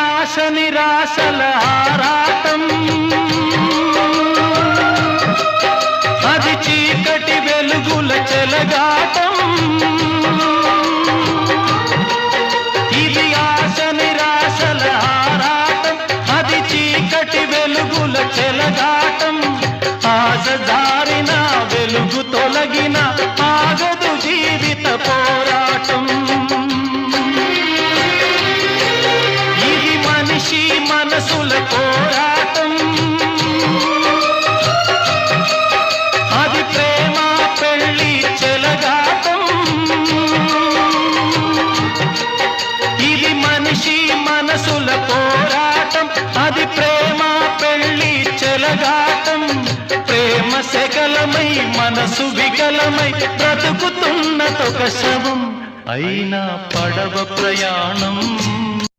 ఆశ నిరాశల ఆరాటం, అది చీకటి వెలుగుల చెలగాటం. ఇది ఆశ నిరాశల ఆరాటం, అది చీకటి వెలుగుల చెలగాటం. ఆశ జారిన వెలుగు తొలగిన ఆగదు జీవిత పోరాటం. ఇది మనిషి మనసుల పోరాటం, అది ప్రేమ పెళ్లి చెలగాటం. ఇది మనిషి మనసుల పోరాటం, అది ప్రేమ పెళ్లి చెలగాటం. ప్రేమ శకలమై మనసు వికలమై బ్రతుకుతున్నదొక శవం, అయినా పడవ ప్రయాణం.